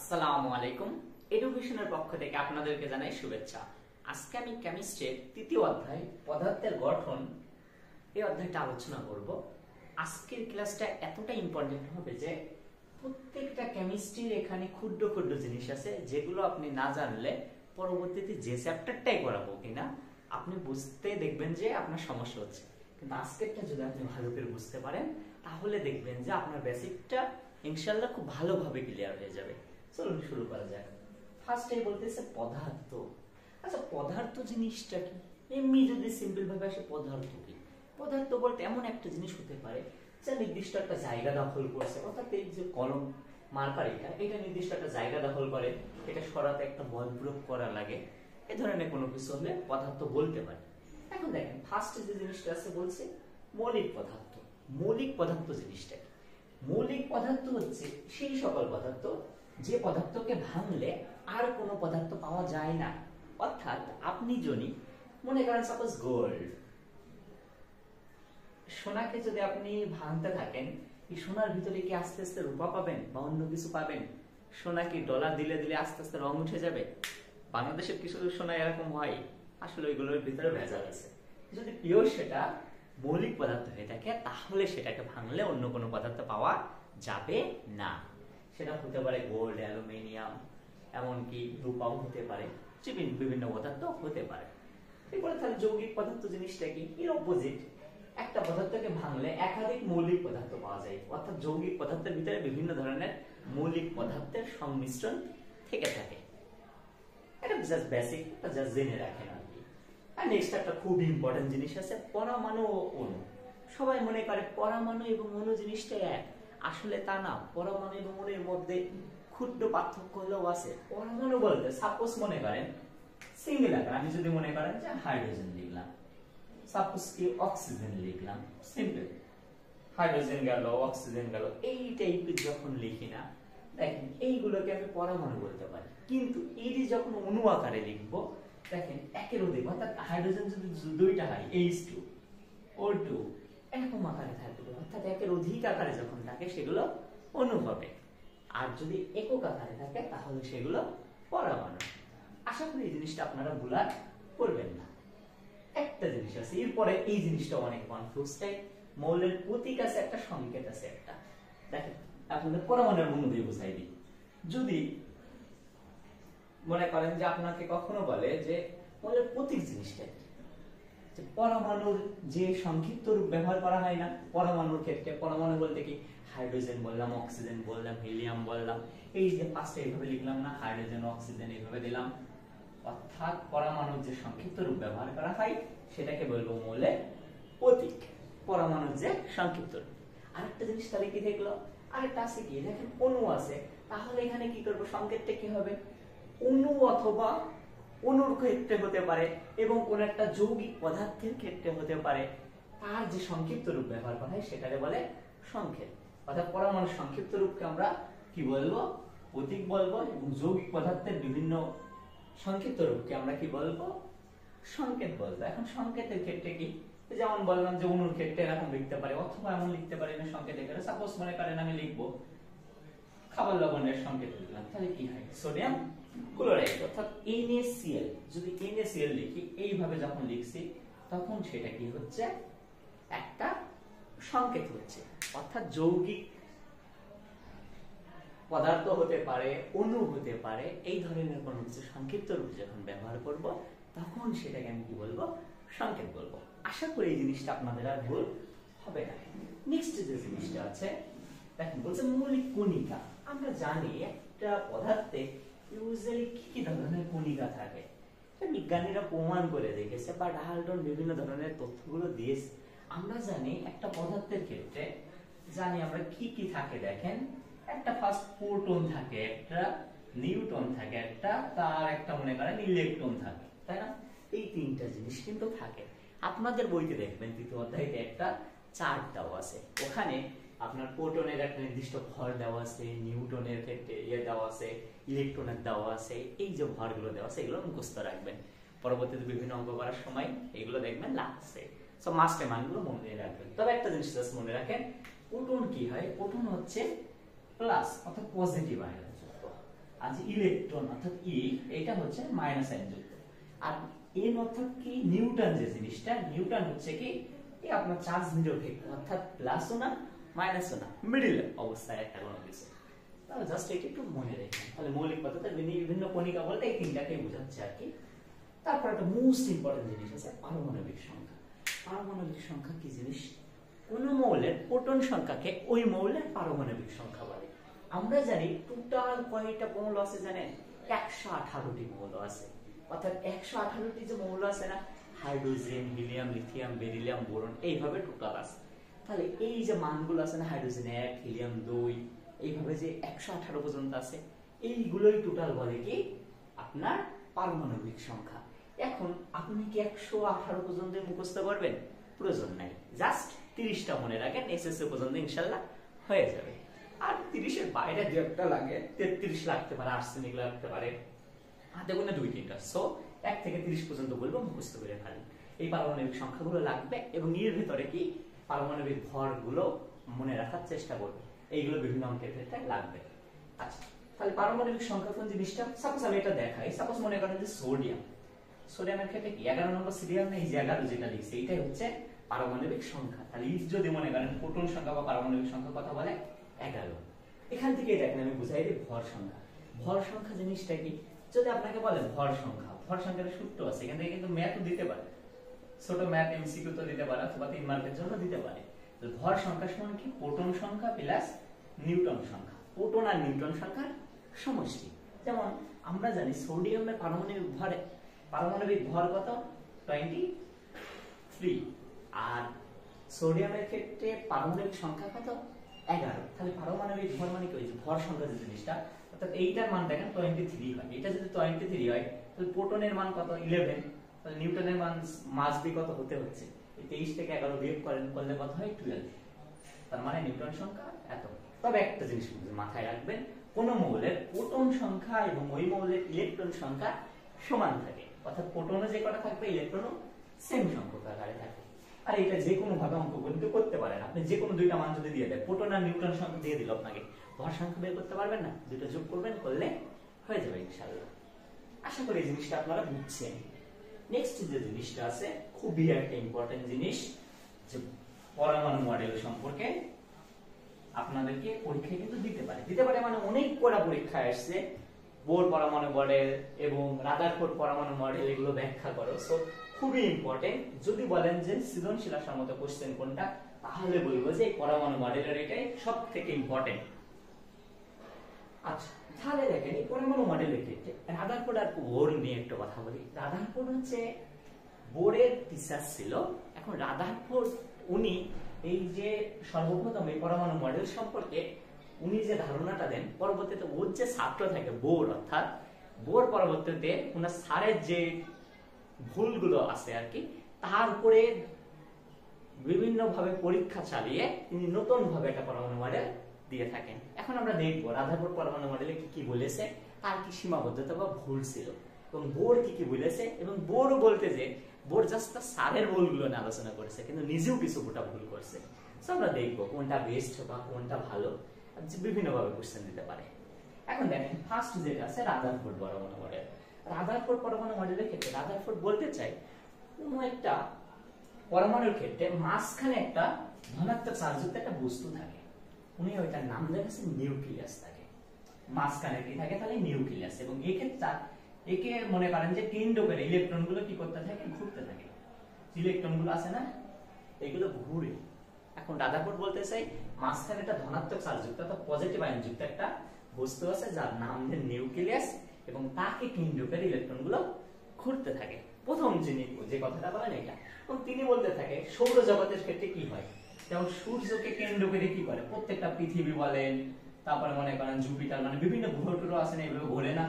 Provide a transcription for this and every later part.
আসসালামু আলাইকুম। এডুকেশনের পক্ষ থেকে আপনাদেরকে জানাই শুভেচ্ছা। আজকে আমি কেমিস্ট্রির তৃতীয় অধ্যায় পদার্থের গঠন এই অধ্যায়টা আলোচনা করব। আজকের ক্লাসটা এতটা ইম্পর্টেন্ট হবে যে প্রত্যেকটা কেমিস্ট্রির এখানে ক্ষুদ্র ক্ষুদ্র জিনিস আছে যেগুলো আপনি না জানলে পরবর্তীতে যে চ্যাপ্টারটাই করাবো কিনা আপনি বুঝতে দেখবেন যে আপনার সমস্যা হচ্ছে, কিন্তু আজকেরটা যদি আপনি ভালো করে বুঝতে পারেন তাহলে দেখবেন যে আপনার বেসিকটা ইনশাআল্লাহ খুব ভালোভাবে ক্লিয়ার হয়ে যাবে। চলুন শুরু করা যাক। ফার্স্টেই বলতেছে পদার্থ। আচ্ছা, পদার্থ জিনিসটা কি? এমনি যদি সিম্পল ভাবে আসে, পদার্থ কি? পদার্থ বলতে এমন একটা জিনিস হতে পারে যা নির্দিষ্ট একটা জায়গা দখল করছে, অর্থাৎ এই যে কলম মার্কার এটা নির্দিষ্ট একটা জায়গা দখল করে, এটা সরাতে একটা বল প্রয়োগ করা লাগে, এ ধরনের কোনো কিছু হলে পদার্থ বলতে পারে। এখন দেখেন ফার্স্টে যে জিনিসটা আছে বলছে মৌলিক পদার্থ। মৌলিক পদার্থ জিনিসটা কি? মৌলিক পদার্থ হচ্ছে সেই সকল পদার্থ যে পদার্থকে ভাঙলে আর কোনো পদার্থ পাওয়া যায় না। অর্থাৎ আপনি যদি মনে করেন সাপোজ গোল্ড, সোনাকে যদি আপনি ভাঙতে থাকেন, এই সোনার ভিতরে কি আস্তে আস্তে রূপা পাবেন বা অন্য কিছু পাবেন? সোনা কি ডলার দিলে দিলে আস্তে আস্তে রং উঠে যাবে? বাংলাদেশের কিছু সোনা এরকম হয়, আসলে ওইগুলোর ভিতরে ভেজাল আছে। যদি পিওর সেটা মৌলিক পদার্থ হয়ে থাকে তাহলে সেটাকে ভাঙলে অন্য কোনো পদার্থ পাওয়া যাবে না। সেটা হতে পারে গোল্ড, অ্যালুমিনিয়াম, এমনকি রূপাও হতে পারে, বিভিন্ন পদার্থ হতে পারে। এরপরে তাহলে যৌগিক পদার্থ জিনিসটা কি? এর অপোজিট। একটা পদার্থকে ভাঙলে একাধিক মৌলিক পদার্থ পাওয়া যায়, অর্থাৎ যৌগিক পদার্থের ভিতরে বিভিন্ন ধরনের মৌলিক পদার্থের সংমিশ্রণ থেকে থাকে। এটা জাস্ট বেসিক, এটা জাস্ট জেনে রাখেন আর কি। আর নেক্সট একটা খুব ইম্পর্টেন্ট জিনিস আছে, পরমাণু ও অণু। সবাই মনে করে পরমাণু এবং অণু জিনিসটা এক, আসলে তা না। পরমাণু এবং অণুর মধ্যে ক্ষুদ্র পার্থক্য হলেও আছে। পরমাণু বলতে সাপোজ মনে করেন সিঙ্গেল আকার, আমি যদি মনে করেন যে হাইড্রোজেন লিখলাম, সাপোজ কি অক্সিজেন লিখলাম, সিম্পল। হাইড্রোজেন গেল, অক্সিজেন গেল, এই টাইপের যখন লিখি না, দেখেন এইগুলোকে আমি পরমাণু বলতে পারি। কিন্তু এটি যখন অণু আকারে লিখবো, দেখেন একের অধিক, অর্থাৎ হাইড্রোজেন যদি দুইটা হয় H2 O2 এরকম আকারে থাকবে, অর্থাৎ একের অধিক আকারে যখন থাকে সেগুলো অণু হবে। আর যদি একক আকারে থাকে তাহলে সেগুলো পরমাণু। আশা করি এই জিনিসটা আপনারা ভুলা করবেন না। একটা জিনিস আছে, এরপরে এই জিনিসটা অনেক কনফিউজ টাইপ। মৌলের প্রতীক আছে একটা, সংকেত আছে একটা। দেখেন আপনাদের পরমাণুর বন্ধু দিয়ে বুঝাই দিই। যদি মনে করেন যে আপনাকে কখনো বলে যে মৌলের প্রতীক জিনিসটা কি, যে পরমাণুর যে সংক্ষিপ্ত রূপ ব্যবহার করা হয় না পরমাণুর ক্ষেত্রে। পরমাণু বলতে কি হাইড্রোজেন বললাম, অক্সিজেন বললাম, হিলিয়াম বললাম, এই যে পাঁচটা এইভাবে লিখলাম না, হাইড্রোজেন অক্সিজেন এইভাবে দিলাম। অর্থাৎ পরমাণুর যে সংক্ষিপ্ত রূপ ব্যবহার করা হয় সেটাকে বলবো মৌলের প্রতীক, পরমাণুর যে সংক্ষিপ্ত রূপ। আরেকটা জিনিস তাহলে কি দেখলো, আরেকটা আছে কি, দেখেন অণু আছে, তাহলে এখানে কি করবো, সংকেতটা কি হবে? অণু অথবা অণুর ক্ষেত্রে হতে পারে এবং কোন একটা যৌগিক পদার্থের ক্ষেত্রে হতে পারে। তার যে সংক্ষিপ্ত রূপ ব্যবহার করা হয় সেটাকে বলে সংকেত। অর্থাৎ পরমাণুর সংক্ষিপ্ত রূপকে আমরা কি বলবো, প্রতীক বলবো, এবং যৌগিক পদার্থের বিভিন্ন সংক্ষিপ্ত রূপকে আমরা কি বলবো, সংকেত বলবো। এখন সংকেতের ক্ষেত্রে কি, যেমন বললাম যে অণুর ক্ষেত্রে এরকম লিখতে পারে, অথবা এমন লিখতে পারে না সংকেতের ক্ষেত্রে। সাপোজ মনে করেন আমি লিখবো খাবার লবণের সংকেত লিখলাম, তাহলে কি হয়, সোডিয়াম ক্লোরাইড, অর্থাৎ NaCl। যদি NaCl লিখি, এইভাবে যখন লিখছি তখন সেটা কি হচ্ছে, একটা সংকেত হচ্ছে। অর্থাৎ যৌগিক পদার্থ হতে পারে, অণু হতে পারে, এই ধরনের কোনো কিছু সংক্ষিপ্ত রূপ যখন ব্যবহার করব তখন সেটাকে আমি কি বলবো, সংকেত বলবো। আশা করি এই জিনিসটা আপনাদের আর ভুল হবে না। নেক্সট যে জিনিসটা আছে দেখেন, বলছে মৌলিক কণিকা। আমরা জানি একটা পদার্থে ইউজুয়ালি কি ধরনের কণিকা থাকে, বিজ্ঞানীরা প্রমাণ করে দেখেছে বা ডাল্টন বিভিন্ন ধরনের তথ্যগুলো দিয়েছে। আমরা জানি একটা পদার্থের ক্ষেত্রে জানি আমরা কি কি থাকে। দেখেন একটা ফার্স্ট প্রোটন থাকে, একটা নিউট্রন থাকে, একটা তার একটা মনে করেন ইলেকট্রন থাকে, তাই না? এই তিনটা জিনিস কিন্তু থাকে। আপনাদের বইতে দেখবেন তৃতীয় অধ্যায়তে একটা চার্ট দেওয়া আছে, ওখানে আপনার প্রোটনের একটা নির্দিষ্ট ভর দেওয়া আছে, নিউটনের ক্ষেত্রে দেওয়া আছে, ইলেকট্রনের দেওয়া আছে। এই যে ভরগুলো দেওয়া আছে এগুলো মুখস্থ রাখবেন, পরবর্তীতে বিভিন্ন অঙ্ক করার সময় এগুলো দেখবেন লাগছে। সো মাস্টে মানগুলো মনে রাখবেন। তবে একটা জিনিস জাস্ট মনে রাখেন, প্রোটন কি হয়, প্রোটন হচ্ছে প্লাস, অর্থাৎ পজিটিভ আয়নের যুক্ত। আর যে ইলেকট্রন অর্থাৎ ই এটা হচ্ছে মাইনাস সাইন যুক্ত। আর এন অর্থাৎ কি নিউটন, যে জিনিসটা নিউটন হচ্ছে কি এই আপনার চার্জ নিরপেক্ষ অর্থাৎ প্লাসও না মাইনাসও না, মিডল অবস্থায় একটা কোনো কিছু। তাহলে জাস্ট এটা একটু মনে রাখবেন। তাহলে মৌলিক পদার্থের বিভিন্ন কণিকা বলতে এই তিনটাকেই বোঝাচ্ছে আর কি। তারপর একটা মোস্ট ইম্পর্টেন্ট জিনিস আছে পারমাণবিক সংখ্যা। পারমাণবিক সংখ্যা কি জিনিস? কোন মৌলের প্রোটন সংখ্যাকে ওই মৌলের পারমাণবিক সংখ্যা বলে। আমরা জানি টোটাল কয়টা মৌল আছে জানেন? 118টি মৌল আছে। অর্থাৎ 118টি যে মৌল আছে না, hydrogen, helium, lithium, beryllium, boron, এইভাবে টোটাল আছে। তাহলে এই যে মানগুলো আছে না, হাইড্রোজেন 1, হিলিয়াম 2, এইভাবে যে 118 পর্যন্ত আছে, এইগুলোই টোটাল বলে কি আপনার পারমাণবিক সংখ্যা। এখন আপনি কি 118 পর্যন্ত মুখস্থ করবেন? প্রয়োজন নাই, জাস্ট 30টা মনে রাখেন, এসএসসি পর্যন্ত ইনশাআল্লাহ হয়ে যাবে। আর 30-এর বাইরে যে একটা লাগে 33 লাগতে পারে, আর্সেনিক লাগতে পারে, হাতে গোনা 2-3টা। সো 1 থেকে 30 পর্যন্ত বলবো, মুখস্থ করে ফেলেন। এই পারমাণবিক সংখ্যাগুলো লাগবে এবং এর ভিতরে কি পারমাণবিক ভরগুলো মনে রাখার চেষ্টা করবে। এইগুলো বিভিন্ন অঙ্কের ক্ষেত্রে লাগবে। আচ্ছা, তাহলে পারমাণবিক সংখ্যা কোন জিনিসটা? সাপোজ আমি এটা দেখাই। সাপোজ মনে করেন যে সোডিয়াম, সোডিয়ামের ক্ষেত্রে কি 11 নম্বর সিরিয়াল নেই, যে 11 যেটা লিখছে এটাই হচ্ছে পারমাণবিক সংখ্যা। তাহলে যদি মনে করেন প্রোটন সংখ্যা বা পারমাণবিক সংখ্যা কথা বলে 11। এখান থেকে দেখেন আমি বুঝাই দিই ভর সংখ্যা। ভর সংখ্যা জিনিসটা কি? যদি আপনাকে বলে ভর সংখ্যা, ভর সংখ্যার সূত্র আছে, এখান থেকে কিন্তু ম্যাথও দিতে পারে, ছোট ম্যাথ এমসিকিউ তো দিতে পারে অথবা 3 মার্কের জন্য দিতে পারে। তো ভর সংখ্যা সমান কি? প্রোটন সংখ্যা প্লাস নিউটন সংখ্যা। প্রোটন আর নিউটন সংখ্যার সমষ্টি। যেমন আমরা জানি সোডিয়ামের পারমাণবিক ভর কত? 23। আর সোডিয়ামের ক্ষেত্রে পারমাণবিক সংখ্যা কত? 11। তাহলে পারমাণবিক ভর মানে কি? ওই যে ভর সংখ্যা যে জিনিসটা, অর্থাৎ এইটার মান দেখেন 23 হয়। এটা যদি 23 হয় তাহলে প্রোটনের মান কত? 11। তাহলে নিউটনের মান মাস বি কত হতে হচ্ছে? এই 23 থেকে 11 বিয়োগ করলে কত হয়? 12। তার মানে নিউটন সংখ্যা এত। তবে একটা জিনিস মাথায় রাখবেন, কোন মৌলের প্রোটন সংখ্যা এবং ওই মৌলের ইলেকট্রন সংখ্যা সমান থাকে। অর্থাৎ প্রোটনে যে কটা থাকবে ইলেকট্রনও সেম সংখ্যক আকারে থাকে। আর এটা যে কোনো ভাবে অঙ্কগণিত করতে পারেন। আপনি যে কোনো দুইটা মান যদি দিয়ে দেয়, প্রোটন আর নিউট্রন সংখ্যা দিয়ে দিল, আপনাকে ভর সংখ্যা বের করতে পারবেন না? দুটো যোগ করবেন, করলে হয়ে যাবে ইনশাআল্লাহ। আশা করি এই জিনিসটা আপনারা বুঝছেন। নেক্সট যে জিনিসটা আছে খুবই একটা ইম্পর্টেন্ট জিনিস, যে পরমাণু মডেল সম্পর্কে আপনাদেরকে পরীক্ষায় কিন্তু দিতে পারে মানে অনেক কড়া পরীক্ষায় আসছে। বোর পরমাণু মডেল এবং রাদারফোর্ড পরমাণু মডেল, এগুলো ব্যাখ্যা করো। সো খুবই ইম্পর্টেন্ট। যদি বলেন যে সৃজনশীল আসার মতো কোশ্চেন কোনটা, তাহলে বলবো যে পরমাণু মডেলের এটাই সবথেকে ইম্পর্টেন্ট। আচ্ছা, তাহলে দেখেন এই পরমাণু মডেলের ক্ষেত্রে রাদারফোর্ড আর বোর নিয়ে একটু কথা বলি। রাদারফোর্ড হচ্ছে বোরের টিচার ছিল। এখন রাদারফোর্ড উনি এই যে সর্বপ্রথম এই পরমাণু মডেল সম্পর্কে উনি যে ধারণাটা দেন, পরবর্তীতে ওর যে ছাত্র থাকে বোর, অর্থাৎ বোর পরবর্তীতে ওনার স্যারের যে ভুলগুলো আছে আর কি, তার উপরে বিভিন্ন ভাবে পরীক্ষা চালিয়ে তিনি নতুন ভাবে একটা পরমাণু মডেল দিয়ে থাকেন। এখন আমরা দেখবো রাদারফোর্ড পরমাণু মডেলে কি কি বলেছে, তার কি সীমাবদ্ধতা বা ভুল ছিল, এবং বোর কি কি বলেছে। এবং বোর বলতে যে বোর জাস্ট স্যারের ভুলগুলো নিয়ে আলোচনা করেছে, কিন্তু নিজেও কিছু গোটা ভুল করছে। তো আমরা দেখবো কোনটা বেস্ট বা কোনটা ভালো, বিভিন্ন ভাবে কোশ্চেন দিতে পারে। এখন দেখেন ফার্স্ট যেটা আছে রাদারফোর্ড পরমাণু মডেল। রাদারফোর্ড পরমাণু মডেলের ক্ষেত্রে রাদারফোর্ড বলতে চাই কোন একটা পরমাণুর ক্ষেত্রে মাঝখানে একটা ধনাত্মক চার্জযুক্ত একটা বস্তু থাকে, উনি ওইটার নাম দিয়েছেন নিউক্লিয়াস। থাকে মাঝখানে কি থাকে? তাহলে নিউক্লিয়াস। এবং এক্ষেত্রে একে মনে করেন যে কেন্দ্র করে ইলেকট্রনগুলো কি করতে থাকে? ঘুরতে থাকে। ইলেকট্রনগুলো আছে না, এগুলো ঘুরে। এখন রাদারফোর্ড বলতে চাই মাঝখানে একটা ধনাত্মক চার্জযুক্ত অর্থাৎ পজিটিভ আয়ন যুক্ত একটা বস্তু আছে যার নাম যে নিউক্লিয়াস, এবং তাকে কেন্দ্র করে ইলেকট্রনগুলো ঘুরতে থাকে। প্রথম যিনি যে কথাটা বলেন এটা, এবং তিনি বলতে থাকে সৌরজগতের ক্ষেত্রে কি হয়, যেমন সূর্যকে কেন্দ্র করে কি করে প্রত্যেকটা পৃথিবী বলেন, তারপরে মনে করেন জুপিটার, মানে বিভিন্ন গ্রহ টুরো আছে না, এগুলো ঘোরে না।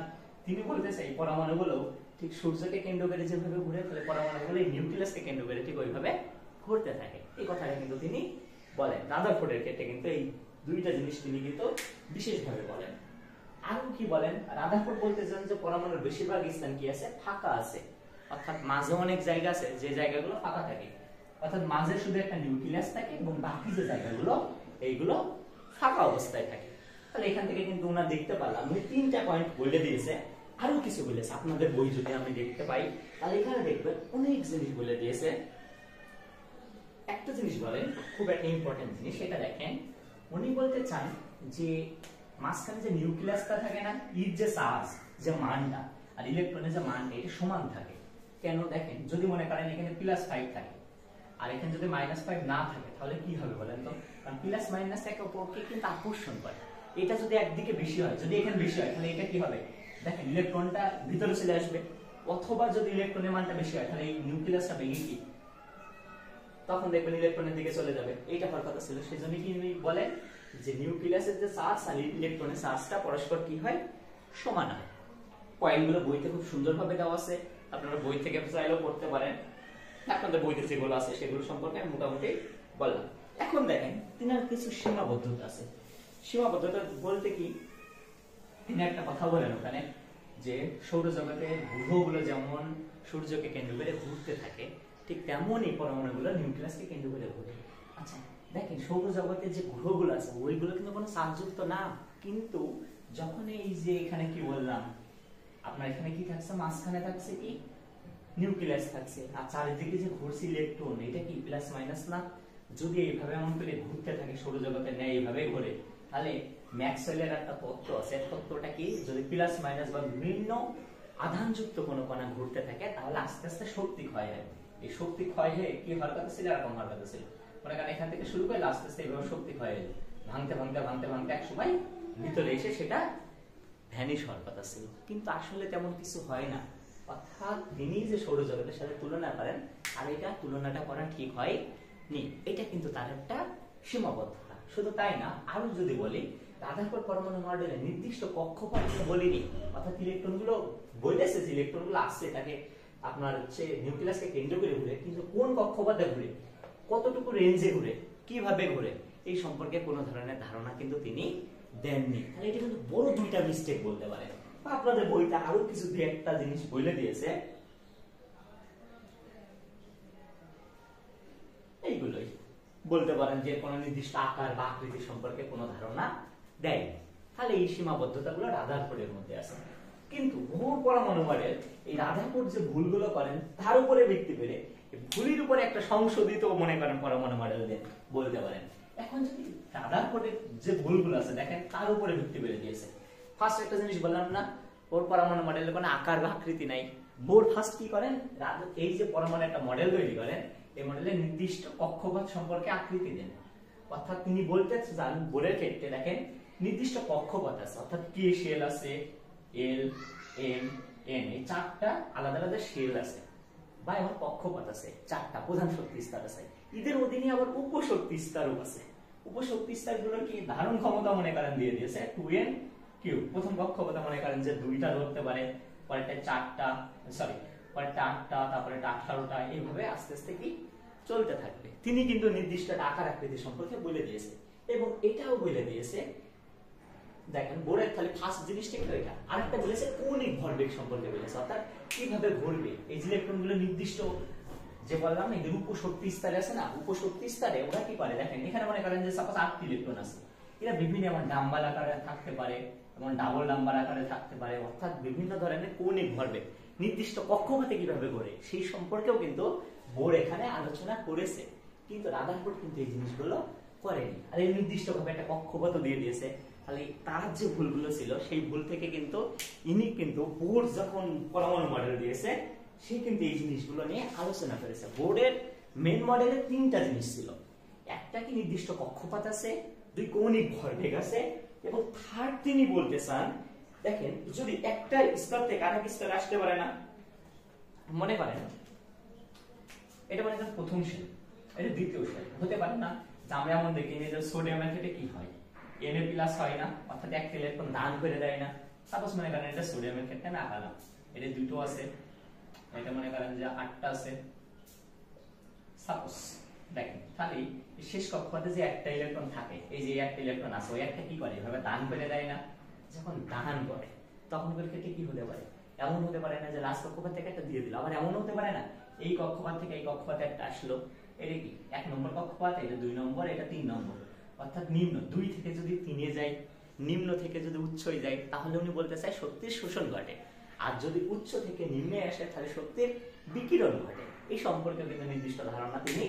তিনি বলতে চাই পরমাণুগুলো ঠিক সূর্যকে কেন্দ্র করে যেভাবে ঘুরে, তাহলে পরমাণুগুলো এই নিউক্লিয়াসকে কেন্দ্র করে ঠিক ওইভাবে ঘুরতে থাকে। এই কথাটা কিন্তু তিনি বলেন। রাদারফোর্ডের ক্ষেত্রে কিন্তু এই দুইটা জিনিস তিনি কিন্তু বিশেষভাবে বলেন। আর কি বলেন? রাদারফোর্ড বলতে চান যে পরমাণুর বেশিরভাগ স্থান কি আছে? ফাঁকা আছে। অর্থাৎ মাঝে অনেক জায়গা আছে যে জায়গাগুলো ফাঁকা থাকে, অর্থাৎ মাঝে শুধু একটা নিউক্লিয়াস থাকে এবং বাকি যে জায়গাগুলো এইগুলো ফাঁকা অবস্থায় থাকে। তাহলে এখান থেকে কিন্তু ওনা দেখতে পারলাম উনি 3টা পয়েন্ট বলে দিয়েছে, আরো কিছু বলেছে। আপনাদের বই যদি আমি দেখতে পাই তাহলে এখানে দেখবেন অনেক জিনিস বলে দিয়েছে। একটা জিনিস বলেন, খুব একটা ইম্পর্টেন্ট জিনিস, এটা দেখেন। উনি বলতে চান যে মাঝখানে যে নিউক্লিয়াসটা থাকে না, এর যে চার্জ, যে মানটা আর ইলেকট্রনের যে মানটা, এটা সমান থাকে। কেন দেখেন, যদি মনে করেন এখানে +5 থাকে আর এখানে যদি -5 না থাকে তাহলে কি হবে বলেন তো? কারণ প্লাস মাইনাস একে অপরকে কিন্তু আকর্ষণ করে। এটা যদি একদিকে বেশি হয়, যদি এখানে বেশি হয় তাহলে এটা কি হবে দেখেন, ইলেকট্রনটা ভিতরে চলে আসবে। অথবা যদি ইলেকট্রনের মানটা বেশি হয় তাহলে এই নিউক্লিয়াসটা ভেঙে কি তখন দেখবেন ইলেকট্রনের দিকে চলে যাবে। এইটা হওয়ার কথা ছিল। সেজন্য কি বলেন যে নিউক্লিয়াসের যে চার্জ আর ইলেকট্রনের চার্জটা পরস্পর কি হয়, সমান হয়। পয়েন্টগুলো বইতে খুব সুন্দরভাবে দেওয়া আছে, আপনারা বই থেকে চাইলেও পড়তে পারেন। আপনাদের বইতে যেগুলো আছে সেগুলো সম্পর্কে আমি মোটামুটি বললাম। এখন দেখেন তিনার কিছু সীমাবদ্ধতা আছে। সীমাবদ্ধতা বলতে কি, তিনি একটা কথা বলেন ওখানে যে সৌরজগতের গ্রহগুলো যেমন সূর্যকে কেন্দ্র করে ঘুরতে থাকে, ঠিক তেমনই পরমাণুগুলো নিউক্লিয়াসকে কেন্দ্র করে ঘুরে। আচ্ছা দেখেন, সৌরজগতের যে গ্রহগুলো আছে ওইগুলো কিন্তু কোনো চার্জযুক্ত না, কিন্তু যখন এই যে এখানে কি বললাম আপনার, এখানে কি থাকছে, মাঝখানে থাকছে কি নিউক্লিয়াস থাকছে, আর চারিদিকে যে ঘুরছে ইলেকট্রন, এটা কি প্লাস মাইনাস না? যদি এইভাবে এমন করে ঘুরতে থাকে সৌরজগতের ন্যায় এইভাবে ঘুরে, তাহলে ম্যাক্সওয়েলের একটা তত্ত্ব আছে। তত্ত্বটা কি, যদি প্লাস মাইনাস বা বিভিন্ন আধানযুক্ত কোনো কণা ঘুরতে থাকে তাহলে আস্তে আস্তে শক্তি ক্ষয় হয়। এই শক্তি ক্ষয় হয়ে কি হওয়ার কথা ছিল, এরকম হওয়ার কথা ছিল। মনে করেন এখান থেকে শুরু করে আস্তে আস্তে এইভাবে শক্তি ক্ষয় হয়ে ভাঙতে ভাঙতে ভাঙতে ভাঙতে এক সময় ভিতরে এসে সেটা ভ্যানিশ হওয়ার কথা ছিল। কিন্তু আসলে তেমন কিছু হয় না। অর্থাৎ তিনি যে সৌরজগতের সাথে তুলনা করেন, আর এটা তুলনাটা করা ঠিক হয়নি, এটা কিন্তু তার একটা সীমাবদ্ধতা। শুধু তাই না, আরো যদি বলি, রাদারফোর্ড পরমাণু মডেলে নির্দিষ্ট কক্ষপথ বলিনি, অর্থাৎ ইলেকট্রনগুলো বলেছে যে ইলেকট্রনগুলো আসছে তাকে আপনার হচ্ছে নিউক্লিয়াসকে কেন্দ্র করে ঘুরে, কিন্তু কোন কক্ষপথে ঘুরে, কতটুকু রেঞ্জে ঘুরে, কিভাবে ঘুরে, এই সম্পর্কে কোনো ধরনের ধারণা কিন্তু তিনি দেননি। তাহলে এটা কিন্তু বড় দুইটা মিস্টেক বলতে পারেন। আপনাদের বইতে আরো কিছু দুই একটা জিনিস বলে দিয়েছে, এইগুলোই বলতে পারেন যে কোনো নির্দিষ্ট আকার বা আকৃতি সম্পর্কে কোনো ধারণা দেয়নি। তাহলে এই সীমাবদ্ধতাগুলো রাদারফোর্ডের মধ্যে আছে। কিন্তু বোর পরমাণু মডেল এই রাদারফোর্ড যে ভুলগুলো করেন তার উপরে ভিত্তি করে ভুলের উপরে একটা সংশোধিত মনে করেন পরমাণু মডেল দিয়ে বলতে পারেন। এখন যদি রাদারফোর্ডের যে ভুলগুলো আছে দেখেন তার উপরে ভিত্তি করে দিয়েছে। ফার্স্ট একটা জিনিস বললাম না, ওর পরমাণু মডেলের কোনো আকার বা আকৃতি নাই। বোর ফার্স্ট কি করেন, এই যে পরমাণু একটা মডেল তৈরি করেন, এই মডেলের নির্দিষ্ট কক্ষপথ সম্পর্কে আকৃতি দেন। অর্থাৎ তিনি বলতে চান বোরের ক্ষেত্রে দেখেন নির্দিষ্ট কক্ষপথ আছে, অর্থাৎ কে শেল আছে, এল এম এন, এই চারটা আলাদা আলাদা শেল আছে বা এমন কক্ষপথ আছে, চারটা প্রধান শক্তি স্তর আছে। এদের অধীনে আবার উপশক্তি স্তরও আছে। উপশক্তি স্তরগুলোর কি ধারণ ক্ষমতা মনে করেন দিয়ে দিয়েছে 2n কিউব। প্রথম কক্ষপথে মনে করেন যে 2টা ধরতে পারে, পরেরটা 4টা, সরি পরেরটা 8টা, তারপরে 18টা, এইভাবে আস্তে আস্তে কি চলতে থাকবে। তিনি কিন্তু নির্দিষ্ট আকার আকৃতি সম্পর্কে বলে দিয়েছে এবং এটাও বলে দিয়েছে দেখেন বোরের খালি ফার্স্ট জিনিসটা কি এটা, আরেকটা বলেছে কৌণিক ভরবেগ সম্পর্কে বলেছে, অর্থাৎ কিভাবে ঘুরবে এই ইলেকট্রনগুলো নির্দিষ্ট যে বললাম না এদের উপশক্তি স্তরে আছে না, উপশক্তি স্তরে ওরা কি করে দেখেন, এখানে মনে করেন যে সাপোজ 8টি ইলেকট্রন আছে, এরা বিভিন্ন এমন ডাম্বাল আকারে থাকতে পারে, এমন ডাবল নাম্বার আকারে থাকতে পারে, অর্থাৎ বিভিন্ন ধরনের কৌণিক ভরবেগ নির্দিষ্ট কক্ষপথে কিভাবে ঘোরে সেই সম্পর্কেও কিন্তু বোর এখানে আলোচনা করেছে। কিন্তু রাদারফোর্ড কিন্তু এই জিনিসগুলো করেনি, আর এই নির্দিষ্টভাবে একটা কক্ষপথ দিয়ে দিয়েছে। তাহলে তার যে ভুলগুলো ছিল সেই ভুল থেকে কিন্তু ইনি কিন্তু বোর যখন পরমাণু মডেল দিয়েছে সে কিন্তু এই জিনিসগুলো নিয়ে আলোচনা করেছে। বোর্ডের মেন মডেলে 3টা জিনিস ছিল, একটা কি নির্দিষ্ট কক্ষপথ আছে, 2 কৌণিক ভরবেগ আছে, এবং থার্ড তিনি বলতে চান দেখেন যদি একটা স্তর থেকে আরেক স্তরে আসতে পারে না, মনে করেন এটা মনে করেন প্রথম শেল, এটা দ্বিতীয় শেল হতে পারে না। আমরা এমন দেখি যে সোডিয়ামের ক্ষেত্রে কি হয়, Na+ হয় না, অর্থাৎ একটা ইলেকট্রন দান করে দেয় না। সাপোজ মনে করেন এটা সোডিয়ামের ক্ষেত্রে না আলাদা, এটা 2টো আছে, এটা মনে করেন যে 8টা আছে সাপোজ। দেখেন তাহলে শেষ কক্ষপথে যে একটা ইলেকট্রন থাকে, এই যে একটা ইলেকট্রন আছে ওই একটা কি করে এভাবে দান করে দেয় না, যখন দান করে তখন ওর ক্ষেত্রে কি হতে পারে, এমন হতে পারে না যে লাস্ট কক্ষপথ থেকে একটা দিয়ে দিল, আবার এমন হতে পারে না এই কক্ষপথ থেকে এই কক্ষপথে একটা আসলো, এটা কি 1 নম্বর কক্ষপথ, এটা 2 নম্বর, এটা 3 নম্বর, অর্থাৎ নিম্ন 2 থেকে যদি 3 এ যায় নিম্ন থেকে যদি উচ্চই যায় তাহলে উনি বলতে চায় শক্তির শোষণ ঘটে, আর যদি উচ্চ থেকে নিম্নে আসে তাহলে শক্তির বিকিরণ ঘটে। এই সম্পর্কে কিন্তু নির্দিষ্ট ধারণা তিনি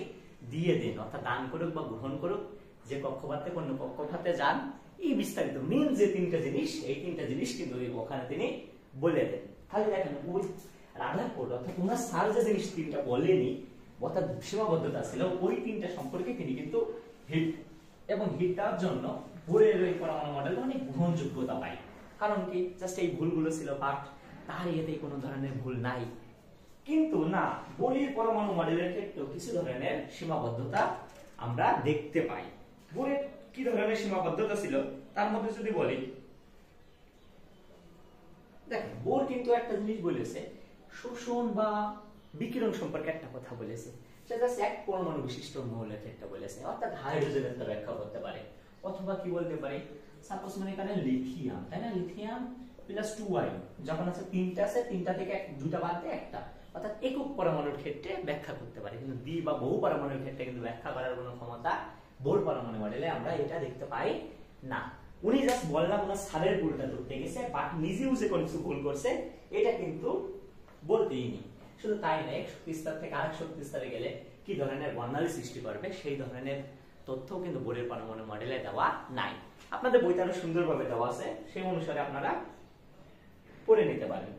দিয়ে দেন, অর্থাৎ দান করুক বা গ্রহণ করুক, যে কক্ষপাতে কোন কক্ষপাতে যান, এই বিস্তারিত মেন যে তিনটা জিনিস, এই তিনটা জিনিস কিন্তু ওখানে তিনি বলে দেন। তাহলে দেখেন ওই রাদারফোর্ড অর্থাৎ ওনার স্যার যে জিনিস তিনটা বলেনি, অর্থাৎ সীমাবদ্ধতা ছিল, ওই তিনটা সম্পর্কে তিনি কিন্তু হিট এবং হিটটার জন্য বোরের ওই পরমাণু মডেল অনেক গ্রহণযোগ্যতা পায়। কারণ কি, জাস্ট এই ভুলগুলো ছিল, বাট তার ইয়েতে কোনো ধরনের ভুল নাই। কিন্তু না, বোরের পরমাণু মডেলের ক্ষেত্রেও কিছু ধরনের সীমাবদ্ধতা আমরা দেখতে পাই। বোরের কি ধরনের সীমাবদ্ধতা ছিল তার মধ্যে যদি বলি, দেখেন বোর কিন্তু একটা জিনিস বলেছে, শোষণ বা বিকিরণ সম্পর্কে একটা কথা বলেছে, সেটা এক পরমাণু বিশিষ্ট মৌলের ক্ষেত্রে বলেছে, অর্থাৎ হাইড্রোজেনের দ্বারা ব্যাখ্যা করতে পারে। অথবা কি বলতে পারে, সাপোজ মানে এখানে লিথিয়াম, তাই না, লিথিয়াম প্লাস 2 আয়ন, যখন আছে তিনটা আছে, তিনটা থেকে দুটা বাদ দিয়ে একটা, অর্থাৎ একক পরমাণুর ক্ষেত্রে ব্যাখ্যা করতে পারে, কিন্তু দ্বি বা বহু পরমাণুর ক্ষেত্রে কিন্তু ব্যাখ্যা করার কোনো ক্ষমতা বোর পরমাণু মডেলে আমরা এটা দেখতে পাই না। উনি জাস্ট বললাম ওনার সারের ভুলটা ধরতে গেছে, বাট নিজেও যে কোনো কিছু ভুল করছে এটা কিন্তু বলতেই নেই। শুধু তাই না, এক শক্তি স্তর থেকে আরেক শক্তি স্তরে গেলে কি ধরনের বর্ণালী সৃষ্টি করবে সেই ধরনের তথ্য কিন্তু বোরের পরমাণু মডেলে দেওয়া নাই। আপনাদের বইতে আরো সুন্দরভাবে দেওয়া আছে, সেই অনুসারে আপনারা পড়ে নিতে পারেন।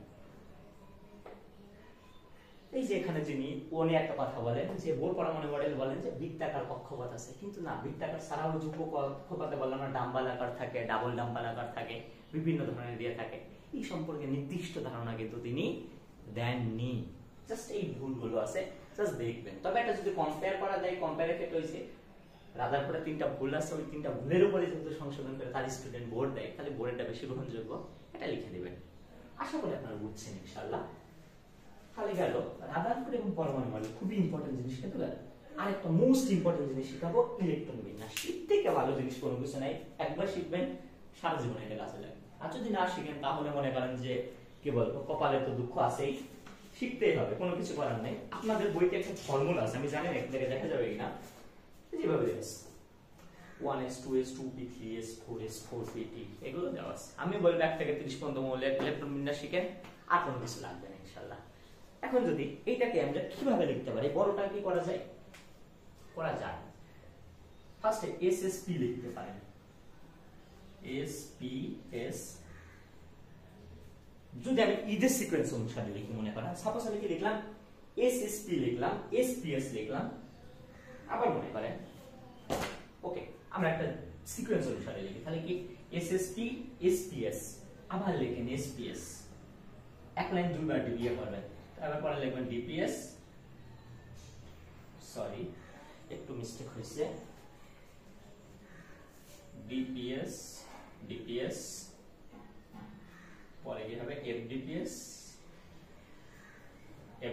এই যে এখানে যিনি উনি একটা কথা বলেন যে বোর পরমাণু মডেল বলেন যে বৃত্তাকার কক্ষপথ আছে, কিন্তু না, বৃত্তাকার ছাড়াও যুগ্ম কক্ষপথে বললাম না, ডাম্বাল আকার থাকে, ডাবল ডাম্বাল আকার থাকে, বিভিন্ন ধরনের দিয়ে থাকে, এই সম্পর্কে নির্দিষ্ট ধারণা কিন্তু তিনি দেননি। জাস্ট এই ভুলগুলো আছে, জাস্ট দেখবেন। তবে এটা যদি কম্পেয়ার করা যায়, কম্পেয়ারের ক্ষেত্রে হইছে রাদারফোর্ডে তিনটা ভুল আছে, ওই তিনটা ভুলের উপরে যদি সংশোধন করে তার স্টুডেন্ট বোর্ড দেয়, তাহলে বোর্ডটা বেশি গ্রহণযোগ্য, এটা লিখে দিবেন। আশা করি আপনারা বুঝছেন ইনশাআল্লাহ। তাহলে গেল রাদারফোর্ড এবং পরমাণু মডেল, খুবই ইম্পর্টেন্ট জিনিস। কিন্তু আরেকটা মোস্ট ইম্পর্টেন্ট জিনিস শিখাবো, ইলেকট্রন বিন্যাস। এর থেকে ভালো জিনিস কোনো কিছু নাই, একবার শিখবেন সারা জীবন এটা কাজে লাগে। আর যদি না শিখেন তাহলে মনে করেন যে কি বলবো, কপালে তো দুঃখ আছেই, শিখতেই হবে, কোনো কিছু করার নেই। আপনাদের বইতে একটা ফর্মুলা আছে, আমি জানি না আপনাদের দেখা যাবে কিনা, যেভাবে দেওয়া আছে 1s 2s 2p 3s 4s 4pt এগুলো দেওয়া আছে। আমি বলবো 1 থেকে 30 পর্যন্ত মৌলের ইলেকট্রন বিন্যাস শিখেন, আর কোনো কিছু লাগবে না ইনশাআল্লাহ। এখন যদি এইটাকে আমরা কিভাবে লিখতে পারি, বড়টা কি করা যায়, করা যায়। ফার্স্টে SSP লিখতে পারেন, SPS। যদি আমি ঈদের সিকোয়েন্স অনুসারে লিখি, মনে করেন সাপোজ আমি কি লিখলাম, SSP লিখলাম, SPS লিখলাম, আবার মনে করেন ওকে আমরা একটা সিকোয়েন্স অনুসারে লিখি, তাহলে কি SSP SPS, আবার লিখেন SPS, এক লাইন দুইবার ডিভিয়ে করবেন, তারপর পরে লিখবেন DPS, সরি একটু মিস্টেক হয়েছে, DPS DPS, পরে কি হবে FDPS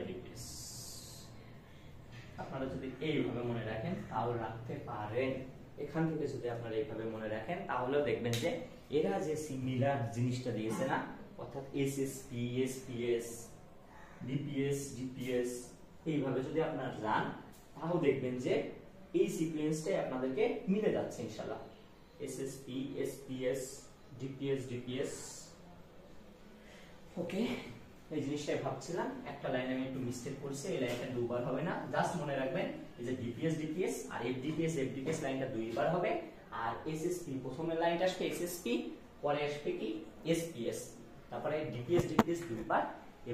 FDPS। আপনারা যদি এইভাবে মনে রাখেন তাও রাখতে পারেন, এখান থেকে যদি আপনারা এইভাবে মনে রাখেন তাহলেও দেখবেন যে এরা যে সিমিলার জিনিসটা দিয়েছে না, অর্থাৎ SSP SPS DPS DPS, এইভাবে যদি আপনারা যান তাহলে দেখবেন যে এই সিকোয়েন্সটাই আপনাদেরকে মিলে যাচ্ছে ইনশাআল্লাহ। SSP SPS DPS DPS, ওকে। এই জিনিসটাই ভাবছিলাম, একটা লাইন আমি একটু মিস্টেক করছি, এই লাইনটা দুবার হবে না, জাস্ট মনে রাখবেন এই যে DPS DPS আর FDPS FDPS লাইনটা দুইবার হবে, আর SSP প্রথমে লাইনটা আসবে SSP, পরে আসবে কি SPS, তারপরে DPS DPS দুইবার,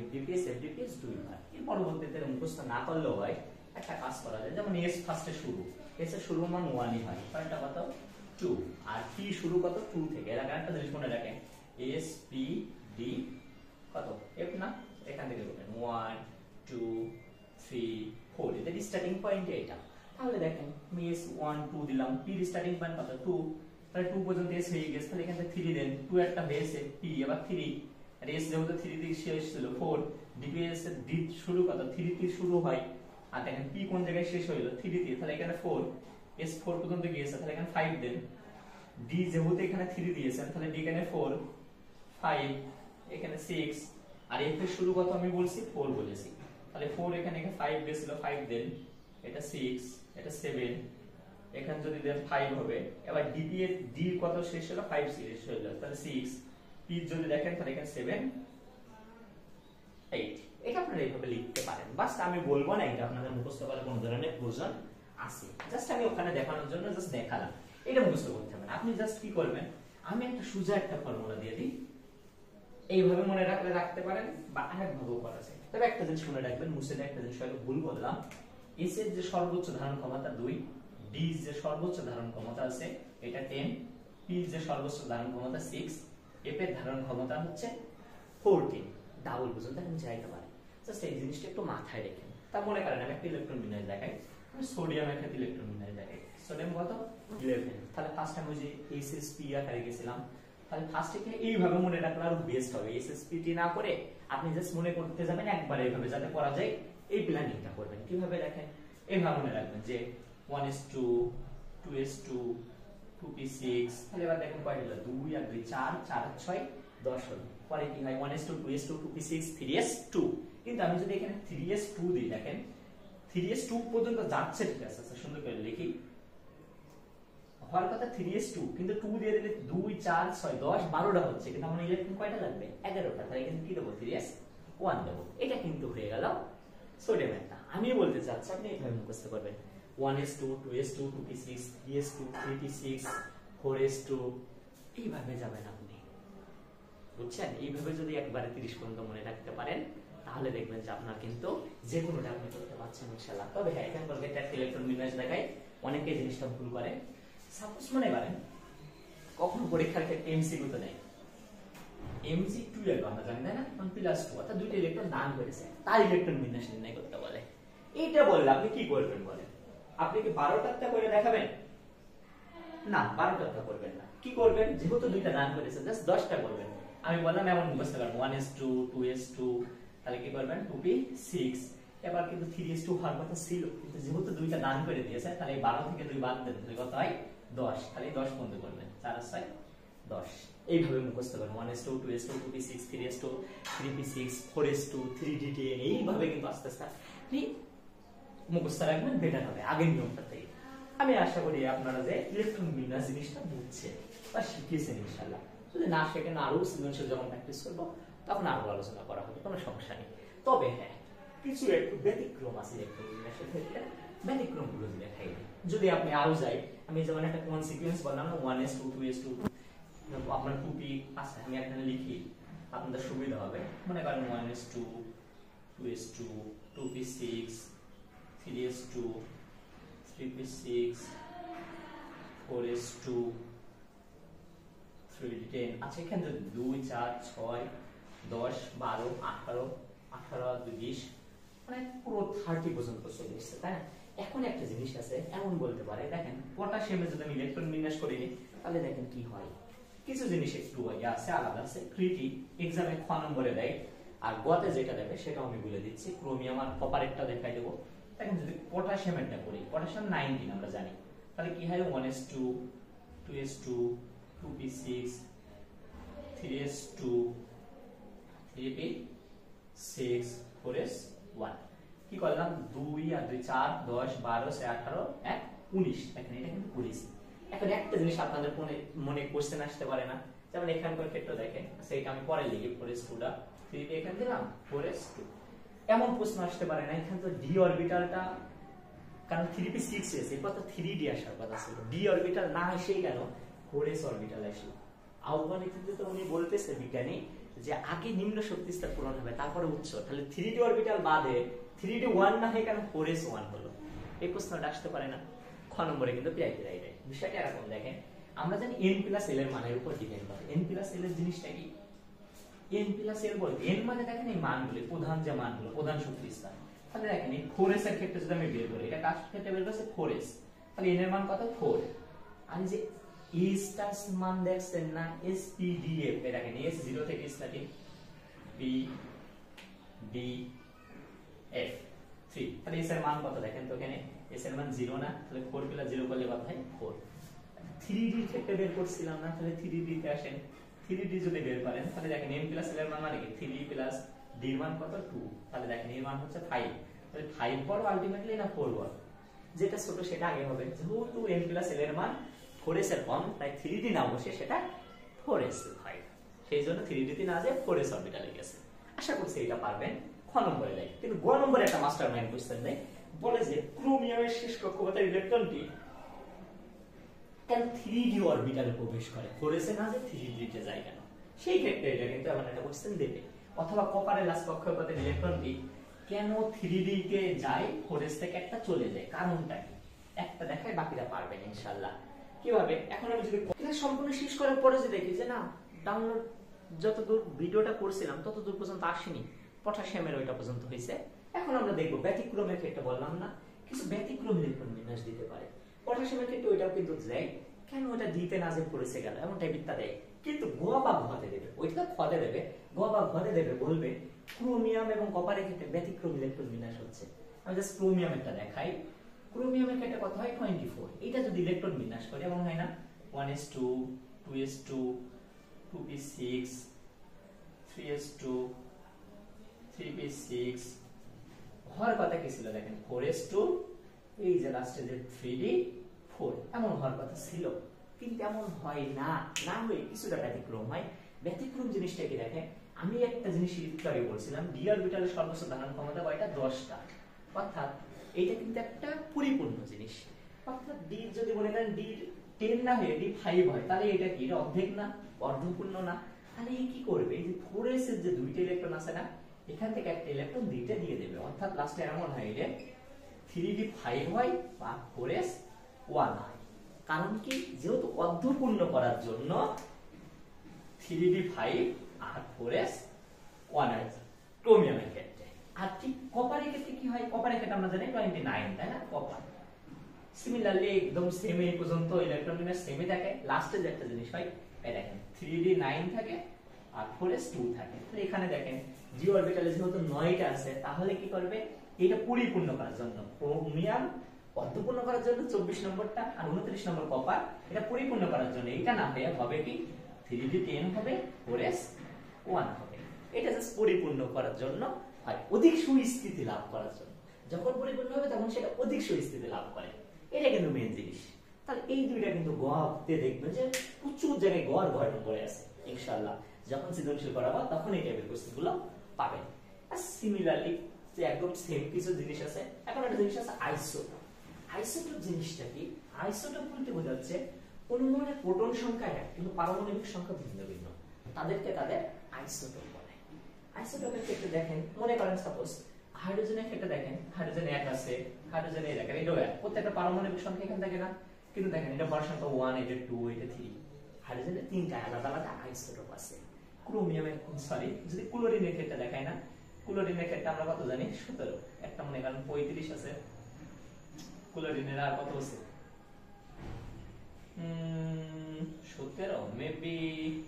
FDPS FDPS দুইবার। এর পরবর্তীতে মুখস্থ না করলেও হয়, একটা কাজ করা যায়, যেমন S ফার্স্টে শুরু, S এর শুরু মান 1ই হয়, পরেরটা কত 2, আর P শুরু কত 2 থেকে। এর আগে একটা জিনিস মনে রাখেন, S P D কত F না, এখান থেকে করবেন 1 2 3 4, এটা স্টার্টিং পয়েন্ট এটা। তাহলে দেখেন আমি S 1 2 দিলাম, P এর স্টার্টিং পয়েন্ট কত 2, তাহলে 2 পর্যন্ত S হয়ে গেছে, তাহলে এখান থেকে 3 দেন, 2 একটা হয়েছে, P আবার 3, আর S যেহেতু 3 দিয়ে শেষ ছিল 4, DPS এর D শুরু কত 3 দিয়ে শুরু হয়, আর দেখেন P কোন জায়গায় শেষ হইলো 3 দিয়ে, তাহলে এখানে 4, S 4 পর্যন্ত গিয়েছে, তাহলে এখানে 5 দেন, D যেহেতু এখানে 3 দিয়েছেন, তাহলে D এখানে 4 5, এখানে 6, আর F এর শুরু কত আমি বলছি 4 বলেছি, তাহলে 4 এখানে 5 দিয়েছিল 5 দেন, এটা 6 এটা 7 এখানে যদি দেন 5 হবে, এবার ডিপি এর ডি কত শেষ হলো 5 শেষ হলো, তাহলে 6, পি যদি দেখেন তাহলে এখানে 7 8। এটা আপনারা এইভাবে লিখতে পারেন। বাস আমি বলবো না এটা আপনাদের মুখস্থ করার কোনো ধরনের প্রয়োজন আছে, জাস্ট আমি ওখানে দেখানোর জন্য জাস্ট দেখালাম। এটা মুখস্থ করতে হবে না, আপনি জাস্ট কি করবেন, আমি একটা সোজা একটা ফর্মুলা দিয়ে দিই, এইভাবে মনে রাখলে রাখতে পারেন বা আরেক ভাবেও করা যায়। তবে একটা জিনিস মনে রাখবেন, মুছে একটা জিনিস হয়তো ভুল বললাম, এস এর যে সর্বোচ্চ ধারণ ক্ষমতা 2, ডি যে সর্বোচ্চ ধারণ ক্ষমতা আছে এটা 10, পি যে সর্বোচ্চ ধারণ ক্ষমতা 6, এফ এর ধারণ ক্ষমতা হচ্ছে 14, ডাবল পর্যন্ত আমি যাইতে পারি। জাস্ট এই জিনিসটা একটু মাথায় রাখেন। তা মনে করেন আমি একটা ইলেকট্রন বিন্যাস দেখাই, আমি সোডিয়াম একটা ইলেকট্রন বিন্যাস দেখাই, সোডিয়াম কত 11, তাহলে ফার্স্ট আমি যে এসএসপি আকারে গেছিলাম, তাহলে ফার্স্ট থেকে এইভাবে মনে রাখলে আরো বেস্ট হবে। এসএসপিটি না করে আপনি জাস্ট মনে করতে যাবেন একবার, এইভাবে যাতে করা যায় এই প্ল্যানিংটা করবেন। কিভাবে দেখেন, এইভাবে মনে রাখবেন যে 1s2 2s2 2p6, তাহলে এবার দেখেন কয়টা হলো, 2 আর 2 4, 4 আর 6 10 হলো। পরে কি হয় 1s2 2s2 2p6 3s2, কিন্তু আমি যদি এখানে 3s2 দিই, দেখেন 3s2 পর্যন্ত যাচ্ছে, ঠিক আছে, আচ্ছা সুন্দর করে লিখি, হওয়ার কথা 3s2, কিন্তু 2 দিয়ে দিলে 2 4 6 10 12টা হচ্ছে, কিন্তু আমার ইলেকট্রন কয়টা লাগবে 11টা, তাহলে এখানে কি দেবো 3s1 দেবো। এটা কিন্তু হয়ে গেল সোডিয়ামটা। আমি বলতে চাচ্ছি আপনি এইভাবে মুখস্থ করবেন 1s2 2s2 2p6 3s2 3p6 4s2, এইভাবে যাবেন আপনি, বুঝছেন? এইভাবে যদি একবারে 30 পর্যন্ত মনে রাখতে পারেন তাহলে দেখবেন যে আপনার কিন্তু যে কোনোটা আপনি করতে পারছেন ইনশাআল্লাহ। তবে হ্যাঁ, এখানে বলতে একটা ইলেকট্রন বিন্যাস দেখায় অনেকে জিনিসটা ভুল করে। সাপোজ মনে করেন কখন পরীক্ষার ক্ষেত্রে এমসিকিউ তো নেই, mg12 আমরা জানি না, 1+2 অর্থাৎ দুইটা ইলেকট্রন দান করেছে, তার ইলেকট্রন বিন্যাস নির্ণয় করতে বলে। এইটা বললে আপনি কি করবেন বলেন? আপনি কি 12টা করে দেখাবেন? না, 12টা করবেন না। কি করবেন, যেহেতু দুইটা দান করেছে জাস্ট 10টা করবেন। আমি বললাম এমন মুখস্থ করবেন 1s2 2s2, তাহলে কি করবেন 2p6, এবার কিন্তু 3s2 হওয়ার কথা ছিল, কিন্তু যেহেতু দুইটা দান করে দিয়েছে তাহলে 12 থেকে 2 বাদ দেন, তাহলে কত হয় 10, তাহলে 10 পর্যন্ত করবেন, 4 আর 6 10। এইভাবে মুখস্থ করবেন 1s2 2s2 2p6 3s2 3p6 4s2 3d10, এইভাবে কিন্তু আস্তে আস্তে আপনি মুখস্থ রাখবেন, বেটার হবে আগের নিয়মটা থেকে। আমি আশা করি আপনারা যে ইলেকট্রন বিন্যাস জিনিসটা বুঝছেন বা শিখেছেন ইনশাআল্লাহ। যদি না শেখেন আরো সৃজনশীল যখন প্র্যাকটিস করব তখন আরো আলোচনা করা হবে, কোনো সমস্যা নেই। তবে হ্যাঁ, কিছু একটু ব্যতিক্রম আছে ইলেকট্রন বিন্যাসের ক্ষেত্রে, ব্যতিক্রমগুলো দেখাই দিই। যদি আপনি আরো যাই, আমি যেমন একটা কোন সিকোয়েন্স বললাম না 1s2 2s2 আপনার 2p আছে, আমি এখানে লিখি আপনাদের সুবিধা হবে। মনে করেন 1s2 2s2 2p6 3s2 3p6 4s2 3d10। আচ্ছা, এখানে যদি 2 4 6 10 12 18 18 20 মানে পুরো 30 পর্যন্ত চলে এসেছে, তাই না? এখন একটা জিনিস আছে, এমন বলতে পারে দেখেন পটাশিয়ামে যদি আমি ইলেকট্রন বিন্যাস করি তাহলে দেখেন কি হয়। কিছু জিনিস একটু আছে আলাদা আছে, ক্রিটি এক্সামে খ নম্বরে দেয়, আর গতে যেটা দেবে সেটাও আমি বলে দিচ্ছি। ক্রোমিয়াম আর কপারেটটা দেখাই দেবো। দেখেন যদি পটাশিয়ামেরটা করি, পটাশিয়াম 19 আমরা জানি, তাহলে কি হয় 1s2 2s2 2p6 3s2 3p6 4s1। কি করলাম 2 আর 2 4 10 12 18 1 19, দেখেন এটা কিন্তু করেছি। এখন একটা জিনিস আপনাদের মনে কোশ্চেন আসতে পারে না, যেমন এখানকার ক্ষেত্রে দেখেন, সেটা আমি পরে লিখি 4s2টা 3 এখানে দিলাম 4s2। এমন প্রশ্ন আসতে পারে না এখানে তো ডি অরবিটালটা, কারণ 3p6 এসে কত 3d আসার কথা ছিল, ডি অরবিটাল না এসেই কেন 4s অরবিটাল আসলো। আহ্বানে কিন্তু তো উনি বলতেছে বিজ্ঞানী যে আগে নিম্ন শক্তি স্তর পূরণ হবে তারপরে উচ্চ, তাহলে 3d অরবিটাল বাদে 3d 1 না হয়ে কেন 4s1 হলো? এই প্রশ্নটা আসতে পারে না। খ নম্বরে কিন্তু পিআইটি রাইট। বিষয়টা এরকম দেখেন, আমরা জানি n+l এর মানের উপর ডিপেন্ড করে। n+l এর জিনিসটা কি? n+l বলতে n মানে দেখেন এই মানগুলো, প্রধান যে মানগুলো, প্রধান শক্তি স্তর। তাহলে দেখেন এই 4s এর ক্ষেত্রে যদি আমি বের করি, এটা কার ক্ষেত্রে বের করছে 4s, তাহলে n এর মান কত 4। আর যে s টার মান দেখছেন না spdf, এ দেখেন s 0 থেকে স্টার্টিং p d f 3, তাহলে s এর মান কত দেখেন তো, এখানে s এর মান 0 না, তাহলে 4 + 0 করলে কত হয় 4। 3d এর ক্ষেত্রে বের করছিলাম না, তাহলে 3d তে আসেন, 3d যদি বের করেন তাহলে দেখেন n+l এর মান মানে কি 3 + d এর মান কত 2, তাহলে দেখেন এর মান হচ্ছে 5, তাহলে 5 বড় আলটিমেটলি না 4 বড়? যেটা ছোট সেটা আগে হবে। যেহেতু n+l এর মান 4s এর কম, তাই 3d না বসে সেটা 4s হয়, সেই জন্য 3d তে না যায় 4s অরবিটালে গেছে। আশা করছি এটা পারবেন। খ নম্বরে যাই, কিন্তু গ নম্বরে একটা মাস্টার মাইন্ড কোশ্চেন নেই, বলে যে ক্রোমিয়ামের শেষ কক্ষপথের ইলেকট্রনটি কেন 3d অরবিটালে প্রবেশ করে, 4s এ না যায় 3d তে যায় কেন? সেই ক্ষেত্রে এটা কিন্তু এমন একটা কোশ্চেন দেবে। অথবা কপারের লাস্ট কক্ষপথের ইলেকট্রনটি কেন 3d তে যায়, 4s থেকে একটা চলে যায়, কারণটা কি? একটা দেখায়, বাকিটা পারবেন ইনশাআল্লাহ। কিভাবে? এখন আমি যদি ক্লাস সম্পূর্ণ শেষ করার পরে যদি দেখি যে না, ডাউনলোড যতদূর ভিডিওটা করছিলাম ততদূর পর্যন্ত আসেনি, পটাশিয়ামের ওইটা পর্যন্ত হয়েছে। এখন আমরা দেখবো ব্যতিক্রমের ক্ষেত্রে, বললাম না কিছু ব্যতিক্রম ইলেকট্রন বিন্যাস দিতে পারে। পটাশিয়ামের ক্ষেত্রে ওইটাও কিন্তু দেয়, কেন ওটা দিতে না যে পড়েছে গেল, এমন টাইপটা দেয়। কিন্তু গ বা ঘতে দেবে, ওইটা খতে দেবে, গ বা ঘতে দেবে, বলবে ক্রোমিয়াম এবং কপারের ক্ষেত্রে ব্যতিক্রম ইলেকট্রন বিন্যাস হচ্ছে। আমি জাস্ট ক্রোমিয়ামেরটা দেখাই। ক্রোমিয়ামের ক্ষেত্রে কত হয়? 24। এটা যদি ইলেকট্রন বিন্যাস করে, এমন হয় না 1s2 2s2 2p6 3s2 3p6, হওয়ার কথা কি ছিল দেখেন 4s2, এই যে লাস্টে যে 3d4, এমন হওয়ার কথা ছিল, কিন্তু এমন হয় না। না হয়ে কিছুটা ব্যতিক্রম হয়। ব্যতিক্রম জিনিসটা কি দেখেন, আমি একটা জিনিস একটু আগে বলছিলাম, ডি অরবিটালের সর্বোচ্চ ধারণ ক্ষমতা কয়টা? 10টা। অর্থাৎ এইটা কিন্তু একটা পরিপূর্ণ জিনিস। অর্থাৎ ডি যদি মনে করেন ডি 10 না হয়ে ডি 5 হয়, তাহলে এটা কি? এটা অর্ধেক না, অর্ধপূর্ণ না। তাহলে এই কি করবে? এই যে 4s এর যে দুইটা ইলেকট্রন আছে না, এখান থেকে একটা ইলেকট্রন দুইটা দিয়ে দেবে। অর্থাৎ লাস্টে এমন হয় যে 3d5 হয় বা 4s1 হয়। কারণ কি? যেহেতু অর্ধপূর্ণ করার জন্য 3d5 আর 4s1 হয় ক্রোমিয়ামের ক্ষেত্রে। আর ঠিক কপারের ক্ষেত্রে কি হয়? কপারের ক্ষেত্রে আমরা জানি 29, তাই না? কপার সিমিলারলি একদম সেম, এই পর্যন্ত ইলেকট্রন বিন্যাস সেমই থাকে। লাস্টে যে একটা জিনিস হয়, এই দেখেন 3d9 থাকে আর 4s2 থাকে। তাহলে এখানে দেখেন জি অরবিটালে যেহেতু 9টা আছে, তাহলে কি করবে? এটা পরিপূর্ণ করার জন্য ক্রোমিয়াম অর্ধপূর্ণ করার জন্য 24 নম্বরটা আর 29 নম্বর কপার, এটা পরিপূর্ণ করার জন্য এটা না হয়ে হবে কি 3d10 হবে 4s1 হবে। এটা জাস্ট পরিপূর্ণ করার জন্য হয়, অধিক সুস্থিতি লাভ করার জন্য। যখন পরিপূর্ণ হবে তখন সেটা অধিক সুস্থিতি লাভ করে, এটা কিন্তু মেইন জিনিস। তাহলে এই দুইটা কিন্তু গতে দেখবেন যে প্রচুর জায়গায় গড় গড় নম্বরে আছে। ইনশাআল্লাহ যখন সৃজনশীল করাবো তখন এই টাইপের কোশ্চেনগুলো পাবেন। আর সিমিলারলি যে একদম সেম কিছু জিনিস আছে। এখন একটা জিনিস আছে আইসোটোপ। আইসোটোপ জিনিসটা কি? আইসোটোপ বলতে বোঝাচ্ছে অনুমোলনের প্রোটন সংখ্যা এক, কিন্তু পারমাণবিক সংখ্যা ভিন্ন ভিন্ন, তাদেরকে তাদের আইসোটোপ বলে। আইসোটোপের ক্ষেত্রে দেখেন, মনে করেন সাপোজ হাইড্রোজেনের ক্ষেত্রে দেখেন হাইড্রোজেন 1 আছে, হাইড্রোজেন এই দেখেন এটাও 1, প্রত্যেকটা পারমাণবিক সংখ্যা এখানে থাকে না, কিন্তু দেখেন এটা ভর সংখ্যা 1, এটা 2, এটা 3। হাইড্রোজেনের তিনটা আলাদা আলাদা আইসোটোপ আছে। ক্রোমিয়ামের সরি যদি ক্লোরিনের ক্ষেত্রে দেখায় না, ক্লোরিনের ক্ষেত্রে আমরা কত জানি? 17। একটা মনে করেন 35 আছে, ক্লোরিনের আর কত আছে? 17 মেবি,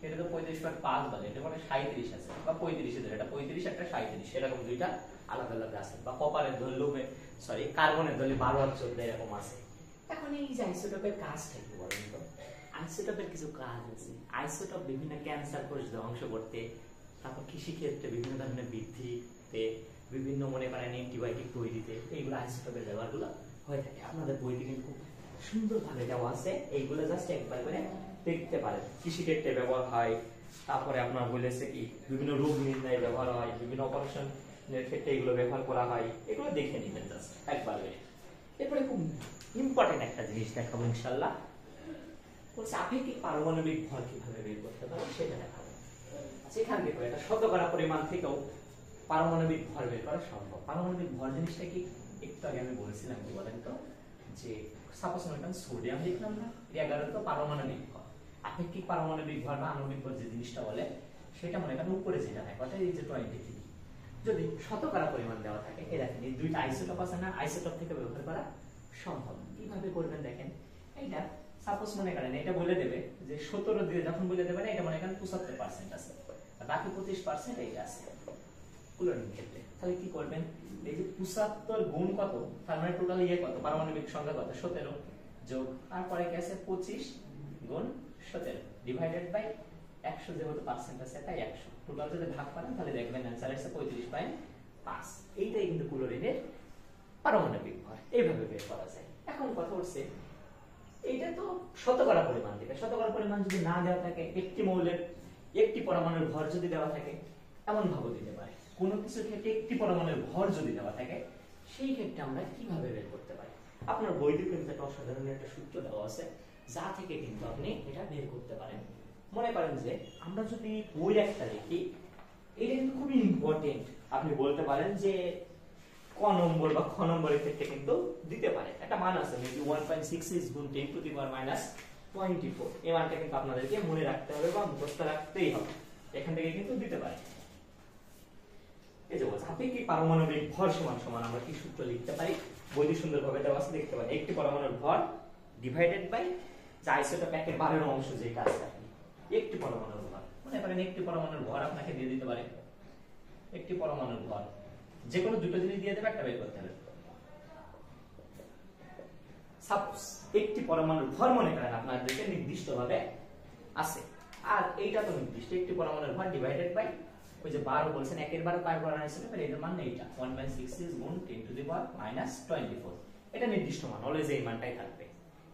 এটা তো 35/5 বলে, এটা মানে 37 আছে বা 35 আছে, এটা 35 একটা 37, এরকম দুইটা আলাদা আলাদা আছে। বা কপারের ধরলে সরি কার্বনের ধরলে 12 আর 14 এরকম আছে। এখন এই যে আইসোটোপের কাজটা কি বলেন তো? আইসোটোপের কিছু কাজ আছে। আইসোটোপ বিভিন্ন ক্যান্সার কোষ ধ্বংস করতে, তারপর কৃষি ক্ষেত্রে বিভিন্ন ধরনের বৃদ্ধিতে, বিভিন্ন মনে করেন অ্যান্টিবায়োটিক তৈরিতে, এইগুলো আইসোটোপের ব্যবহারগুলো হয়ে থাকে। আপনাদের বইতে কিন্তু সুন্দরভাবে দেওয়া আছে, এইগুলো জাস্ট একবার করে দেখতে পারেন। কৃষি ক্ষেত্রে ব্যবহার হয়, তারপরে আপনার বলেছে কি বিভিন্ন রোগ নির্ণয়ে ব্যবহার হয়, বিভিন্ন অপারেশনের ক্ষেত্রে এগুলো ব্যবহার করা হয়, এগুলো দেখে নেবেন জাস্ট একবার করে। এরপরে খুব ইম্পর্টেন্ট একটা জিনিস দেখাবো ইনশাআল্লাহ, বলছে আপেক্ষিক পারমাণবিক ভর কিভাবে বের করতে পারবো সেটা দেখাবো। সেখান থেকে এটা শতকরা পরিমাণ থেকেও পারমাণবিক ভর বের করা সম্ভব। পারমাণবিক ভর জিনিসটা কি একটু আগে আমি বলেছিলাম, কি বলেন তো? যে সাপোজ মনে করেন সোডিয়াম লিখলাম না, 11 তো পারমাণবিক ভর। আপেক্ষিক পারমাণবিক ভর বা আণবিক ভর যে জিনিসটা বলে সেটা মনে করেন উপরে যেটা থাকে অর্থাৎ এই যে 23। যদি শতকরা পরিমাণ দেওয়া থাকে, এই দেখেন এই দুইটা আইসোটোপ আছে না, আইসোটোপ থেকে ব্যবহার করা সম্ভব। কিভাবে করবেন দেখেন, এইটা সাপোজ মনে করেন এটা বলে দেবে যে 17 দিয়ে যখন বলে দেবে না, এটা মনে করেন 75% আছে, আর বাকি 25% এইটা আছে ক্লোরিন ক্ষেত্রে। তাহলে কি করবেন? এই যে 75 গুণ কত, তার মানে টোটাল ইয়ে কত, পারমাণবিক সংখ্যা কত? 17 যোগ তারপরে কি আছে 25 গুণ 17 ডিভাইডেড বাই 100, যেহেতু পার্সেন্ট আছে তাই 100। টোটাল যদি ভাগ করেন তাহলে দেখবেন आंसर আসছে 35/5। এইটাই কিন্তু ক্লোরিনের পারমাণবিক ভর। এইভাবে বের করা যায়। এখন কথা হচ্ছে এইটা তো শতকরা পরিমাণ দিবে। শতকরা পরিমাণ যদি না দেওয়া থাকে, একটি মৌলের একটি পরমাণুর ভর যদি দেওয়া থাকে, এমন ভাবে দিতে পারে। কোনো কিছুর ক্ষেত্রে একটি পরমাণুর ভর যদি দেওয়া থাকে, সেই ক্ষেত্রে আমরা কিভাবে বের করতে পারি? আপনার বইতে কিন্তু একটা অসাধারণ একটা সূত্র দেওয়া আছে, যা থেকে কিন্তু আপনি এটা বের করতে পারেন। মনে করেন যে আমরা যদি বই একটা লিখি, এটা কিন্তু খুবই ইম্পর্টেন্ট। আপনি বলতে পারেন যে ক নম্বর বা খ নম্বরের ক্ষেত্রে কিন্তু দিতে পারে। একটা মান আছে মেবি 1.66 গুণ 10 টু দি পাওয়ার মাইনাস 24। এই মানটা কিন্তু আপনাদেরকে মনে রাখতে হবে বা মুখস্থ রাখতেই হবে। এখান থেকে কিন্তু দিতে পারে। এই যে বলছে আপেক্ষিক পারমাণবিক ভর সমান সমান আমরা কি সূত্র লিখতে পারি? বইতে সুন্দরভাবে দেওয়া আছে, দেখতে পারি। একটি পরমাণুর ভর ডিভাইডেড বাই যা আইসোটোপ একের 12 অংশ যে কাজটা, একটি পরমাণুর ভর। মনে করেন একটি পরমাণুর ভর আপনাকে দিয়ে দিতে পারে, একটি পরমাণুর ভর যে কোনো দুটো জিনিস দিয়ে দেবে, একটা বের করতে হবে। সাপোজ একটি পরমাণুর ভর মনে করেন আপনাদেরকে নির্দিষ্টভাবে আছে, আর এইটা তো নির্দিষ্ট। একটি পরমাণুর ভর ডিভাইডেড বাই ওই যে 12 বলছেন, একের 12 পাই করা হয়েছে, তাহলে এটার মান এইটা 1.66 গুণ 10 টু দি পাওয়ার মাইনাস 24। এটা নির্দিষ্ট মান, অলওয়েজ এই মানটাই থাকবে।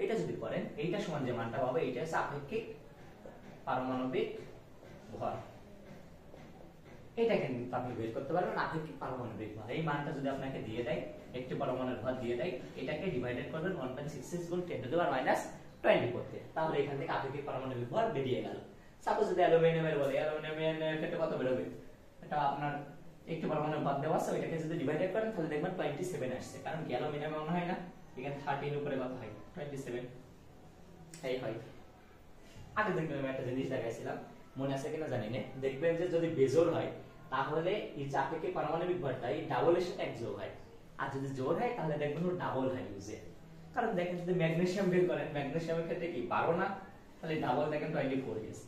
এটা যদি করেন, এইটা সমান যে মানটা পাবে, এটা হচ্ছে আপেক্ষিক পারমাণবিক ভর। এটা কিন্তু আপনি বের করতে পারবেন আপেক্ষিক পারমাণবিক ভর। এই মানটা যদি আপনাকে দিয়ে দেয়, একটি পরমাণুর ভর দিয়ে দেয়, এটাকে ডিভাইডেড করবেন 1.66 গুণ 10 টু দি পাওয়ার মাইনাস 24 তাহলে এখান থেকে আপেক্ষিক পারমাণবিক ভর বেরিয়ে গেল। সাপোজ যদি অ্যালুমিনিয়ামের বলে, অ্যালুমিনিয়ামের ক্ষেত্রে কত বের হবে? এটা আপনার একটি পরমাণুর ভর দেওয়া আছে, ওইটাকে যদি ডিভাইডেড করেন তাহলে দেখবেন 27 আসছে। কারণ কি অ্যালুমিনিয়াম মনে হয় না, এখানে 13 উপরে কত হয়? 27 এই হয়। আগের দিন আমি একটা জিনিস দেখাইছিলাম, মনে আছে কিনা জানি না। দেখবেন যে যদি বেজোড় হয়, তাহলে এই যে আপেক্ষিক পারমাণবিক ভরটা এই ডাবলের সাথে এক যোগ হয়, আর যদি জোড় হয় তাহলে দেখবেন ও ডাবল হয় ইউজে। কারণ দেখেন যদি ম্যাগনেসিয়াম বের করেন, ম্যাগনেসিয়ামের ক্ষেত্রে কি 12 না, তাহলে ডাবল দেখেন 24 হয়েছে।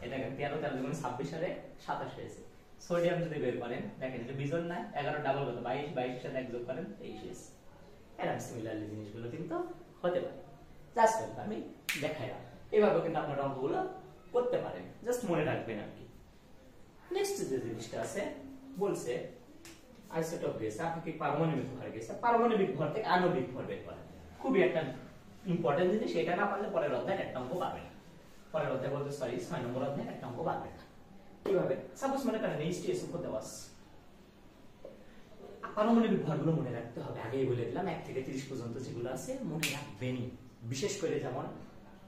এটা দেখেন 13 13 26 সালে 27 হয়েছে। সোডিয়াম যদি বের করেন, দেখেন এটা বিজোড় না, 11 ডাবল কত? 22, 22 এর সাথে এক যোগ করেন 23 হয়েছে। এরকম সিমিলারলি জিনিসগুলো কিন্তু হতে পারে। জাস্ট আমি দেখাইলাম, এভাবে কিন্তু আপনারা অঙ্কগুলো করতে পারেন, জাস্ট মনে রাখবেন আর কি। নেক্সট যে জিনিসটা আছে, বলছে আইসোটোপ গেছে, আপেক্ষিক পারমাণবিক ভর গেছে, পারমাণবিক ভর থেকে আণবিক ভর বের করা। খুবই একটা ইম্পর্টেন্ট জিনিস, এটা না পারলে পরের অধ্যায়ে একটা অঙ্ক পাবেন না। পরের অধ্যায় বলতে সরি 6 নম্বর অধ্যায়ে একটা অঙ্ক পাবেন না। কিভাবে? সাপোজ মনে করেন এইচটিএস করতে বাস পারমাণবিক ভরগুলো মনে রাখতে হবে। আগেই বলে দিলাম 1 থেকে 30 পর্যন্ত যেগুলো আছে মনে রাখবেনই। বিশেষ করে যেমন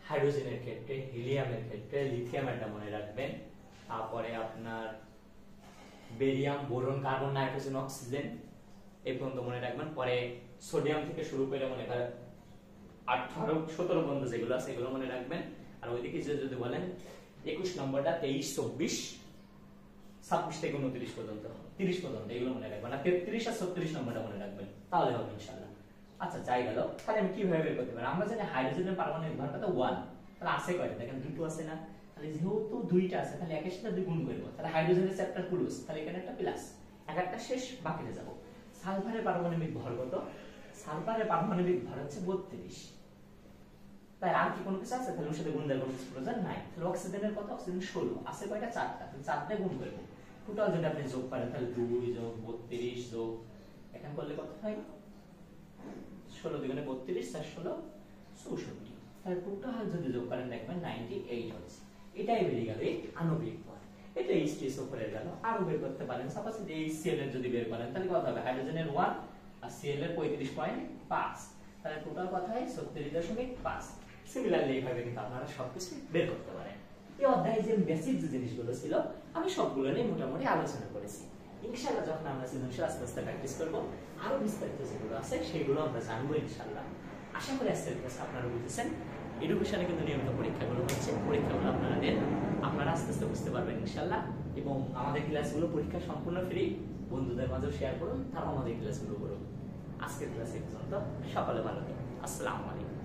হাইড্রোজেনের ক্ষেত্রে, হিলিয়ামের ক্ষেত্রে, লিথিয়ামেরটা মনে রাখবেন। তারপরে আপনার barium, boron, carbon, nitrogen, oxygen এই পর্যন্ত মনে রাখবেন। পরে সোডিয়াম থেকে শুরু করে মনে করেন 18 17 পর্যন্ত যেগুলো আছে এগুলো মনে রাখবেন। আর ওইদিকে যদি বলেন 21 নম্বরটা 23 24 26 থেকে 29 পর্যন্ত 30 পর্যন্ত এগুলো মনে রাখবেন। আর 33 আর 36 নম্বরটা মনে রাখবেন, তাহলে হবে ইনশাআল্লাহ। আচ্ছা যাই গেল, তাহলে আমি কিভাবে বের করতে পারি? আমরা জানি হাইড্রোজেনের পারমাণবিক ভরটা তো 1, তাহলে আছে কয়টা? দেখেন দুটো আছে না, তাহলে যেহেতু দুইটা আছে তাহলে একের সাথে দুই গুণ করব, তাহলে হাইড্রোজেনের চ্যাপ্টার ক্লোজ, তাহলে এখানে একটা প্লাস, একটা শেষ, বাকিতে যাব। সালফারের পারমাণবিক ভর কত? সালফারের পারমাণবিক ভর হচ্ছে 32। তাই আর কি কোনো কিছু আছে? তাহলে ওর সাথে গুণ দেওয়ার কোনো প্রয়োজন নাই। তাহলে অক্সিজেনের কত? অক্সিজেন 16, আছে কয়টা? 4টা, তাহলে 4টা গুণ করব। টোটাল যদি আপনি যোগ করেন তাহলে 2 যোগ 32 যোগ এখানে করলে কত হয়? 16 দুগুণে 32 4 16 64। তাহলে টোটাল যদি যোগ করেন দেখবেন 98 হচ্ছে। এটাই বেরিয়ে গেল এই আণবিক ভর। এটা এইচটিএস উপরে গেল। আরো বের করতে পারেন, সাপোজ এই HCl এর যদি বের করেন তাহলে কত হবে? হাইড্রোজেনের 1 আর Cl এর 35.5, তাহলে টোটাল কত হয়? 36.5। সিমিলারলি এইভাবে কিন্তু আপনারা সবকিছু বের করতে পারেন। এই অধ্যায়ে যে বেসিক যে জিনিসগুলো ছিল আমি সবগুলো নিয়ে মোটামুটি আলোচনা করেছি। ইনশাআল্লাহ যখন আমরা সৃজনশীল আস্তে আস্তে প্র্যাকটিস করব, আরো বিস্তারিত যেগুলো আছে সেগুলো আমরা জানবো ইনশাআল্লাহ। আশা করি আজকের ক্লাস আপনারা বুঝেছেন। এডুকেশনে কিন্তু নিয়মিত পরীক্ষাগুলো হচ্ছে, পরীক্ষাগুলো আপনারা দেন, আপনারা আস্তে আস্তে বুঝতে পারবেন ইনশাআল্লাহ। এবং আমাদের ক্লাসগুলো পরীক্ষা সম্পূর্ণ ফ্রি, বন্ধুদের মাঝেও শেয়ার করুন, তারাও আমাদের ক্লাসগুলো করুন। আজকের ক্লাস এই পর্যন্ত, সকলে ভালো থাকুন। আসসালামু আলাইকুম।